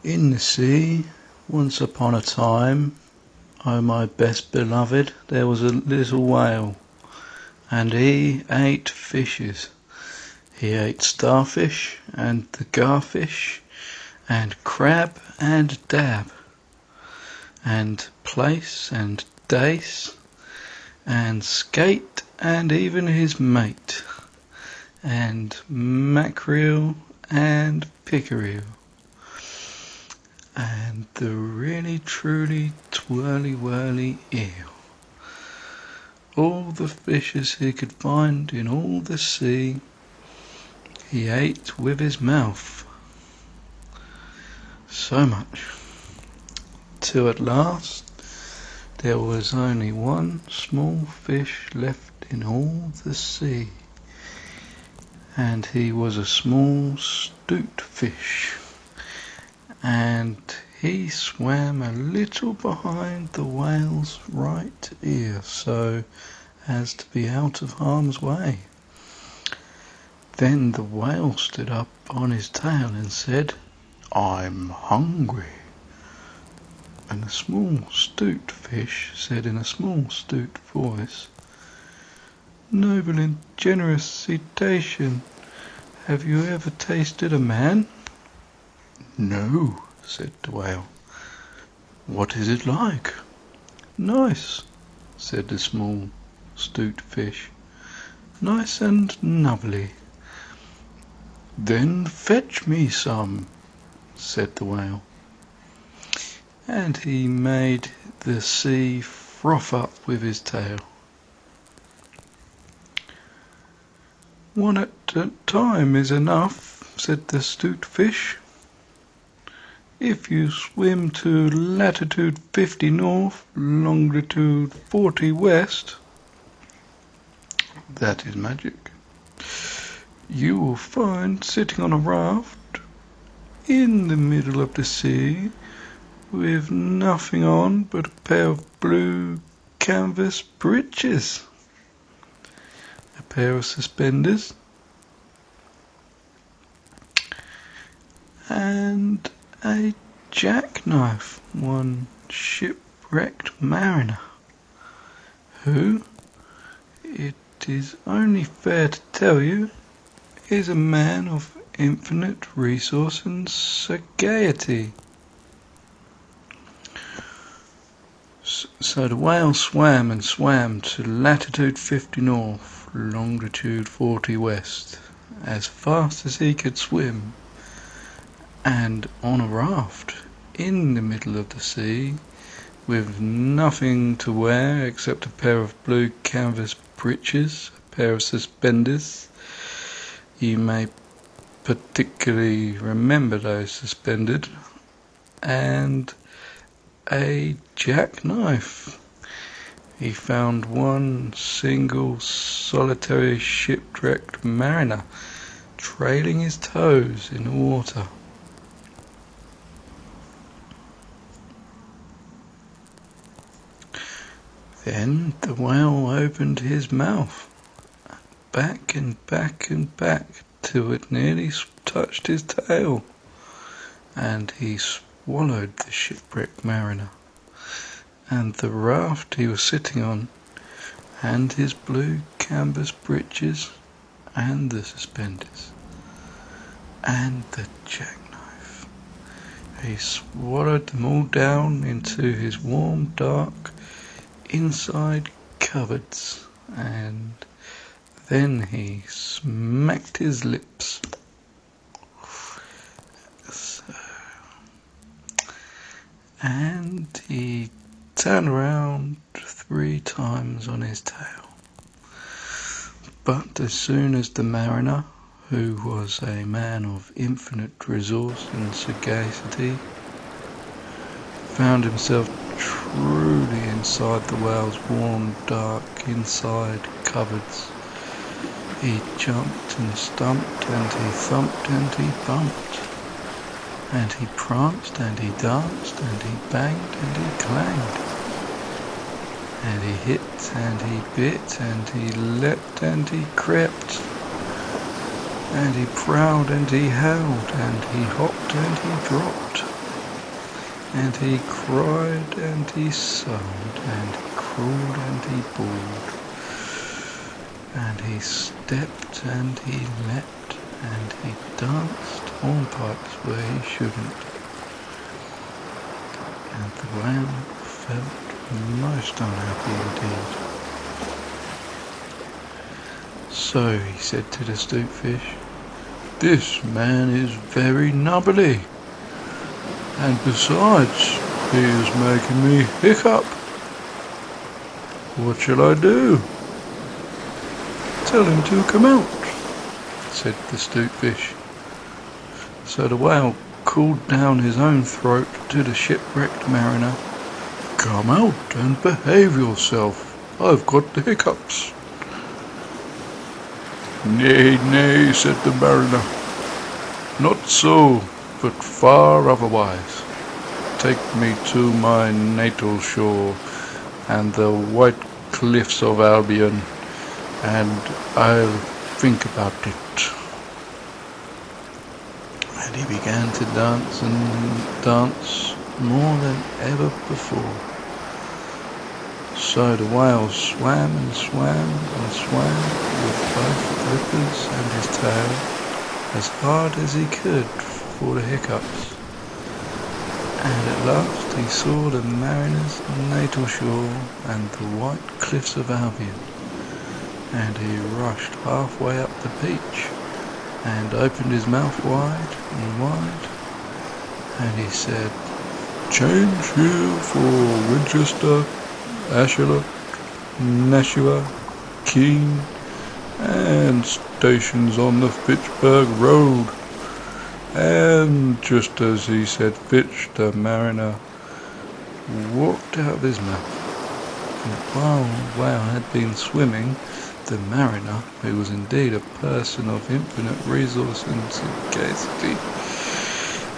In the sea, once upon a time, oh my best beloved, there was a little whale, and he ate fishes. He ate starfish and the garfish, and crab and dab, and plaice and dace, and skate and even his mate, and mackerel and pickerel, and the really truly twirly whirly eel. All the fishes he could find in all the sea, he ate with his mouth. So much, till at last there was only one small fish left in all the sea, and he was a small 'stute fish, and he swam a little behind the whale's right ear, so as to be out of harm's way. Then the whale stood up on his tail and said, "I'm hungry." And the small 'stute fish said in a small 'stute voice, "Noble and generous cetacean, have you ever tasted a man?" "No," said the whale. "What is it like?" "Nice," said the small 'stute fish. "Nice and nubbly." "Then fetch me some," said the whale. And he made the sea froth up with his tail. "One at a time is enough," said the 'stute fish. "If you swim to latitude 50 north, longitude 40 west, that is magic, you will find sitting on a raft in the middle of the sea, with nothing on but a pair of blue canvas breeches, a pair of suspenders, and a jackknife, one shipwrecked mariner, who, it is only fair to tell you, is a man of infinite resource and sagacity." So the whale swam and swam to latitude 50 north, longitude 40 west, as fast as he could swim, and on a raft in the middle of the sea, with nothing to wear except a pair of blue canvas breeches, a pair of suspenders. You may particularly remember those suspended, and a jackknife. He found one single solitary shipwrecked mariner trailing his toes in the water. Then the whale opened his mouth, back and back and back, till it nearly touched his tail, and he swallowed the shipwrecked mariner, and the raft he was sitting on, and his blue canvas breeches, and the suspenders, and the jackknife. He swallowed them all down into his warm, dark, inside cupboards, and then he smacked his lips. And he turned around 3 times on his tail. But as soon as the mariner, who was a man of infinite resource and sagacity, found himself truly inside the whale's warm, dark, inside cupboards, he jumped and stumped, and he thumped and he bumped, and he pranced and he danced, and he banged and he clanged, and he hit and he bit, and he leapt and he crept, and he prowled and he howled, and he hopped and he dropped, and he cried and he sighed, and he crawled and he bawled, and he stepped and he leapt, and he danced hornpipes where he shouldn't, and the whale felt most unhappy indeed. So he said to the stoopfish, "This man is very nubbly, and besides, he is making me hiccup. What shall I do?" "Tell him to come out," said the stoopfish. So the whale called down his own throat to the shipwrecked mariner, "Come out and behave yourself. I've got the hiccups." "Nay, nay," said the mariner, "not so, but far otherwise. Take me to my natal shore and the white cliffs of Albion, and I'll think about it." And he began to dance and dance more than ever before. So the whale swam and swam and swam with both flippers and his tail as hard as he could for the hiccups, and at last he saw the mariner's natal shore and the white cliffs of Albion, and he rushed halfway up the beach and opened his mouth wide and wide, and he said, "Change here for Winchester, Ashela, Nashua, Keene, and stations on the Fitchburg Road." And just as he said Fitch, the mariner walked out of his mouth. And while the whale had been swimming, the mariner, who was indeed a person of infinite resource and sagacity,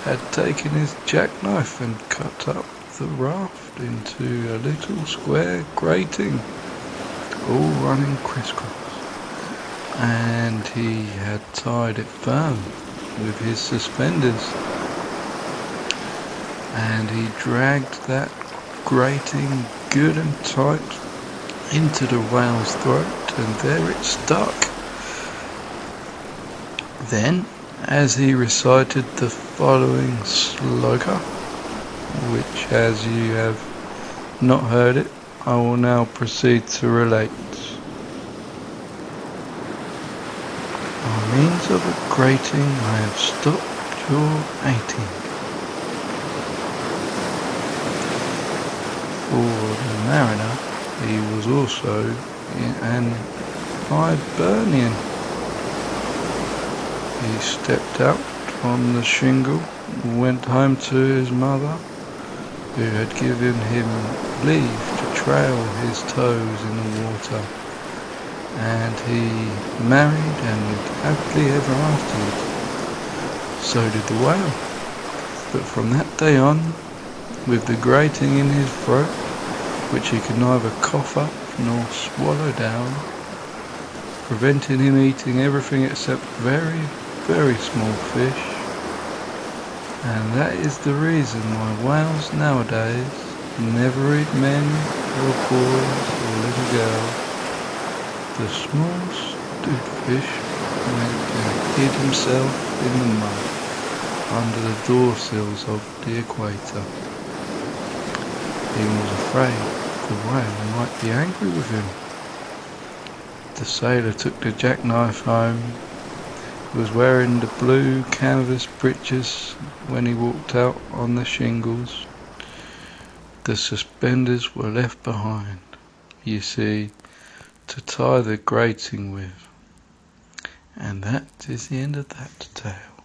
had taken his jackknife and cut up the raft into a little square grating, all running crisscross, and he had tied it firm with his suspenders, and he dragged that grating good and tight into the whale's throat, and there it stuck. Then, as he recited the following sloka, which, as you have not heard it, I will now proceed to relate. By means of a grating I have stopped your eating. For the mariner, he was also an Hibernian. He stepped out on the shingle, went home to his mother, who had given him leave to trail his toes in the water, and he married and lived happily ever afterward. So did the whale. But from that day on, with the grating in his throat, which he could neither cough up nor swallow down, preventing him eating everything except very, very small fish. And that is the reason why whales nowadays never eat men or boys or little girls. The small stoopfish went and hid himself in the mud under the door sills of the equator. He was afraid the whale might be angry with him. The sailor took the jackknife home. He was wearing the blue canvas breeches when he walked out on the shingles. The suspenders were left behind, you see, to tie the grating with. And that is the end of that tale.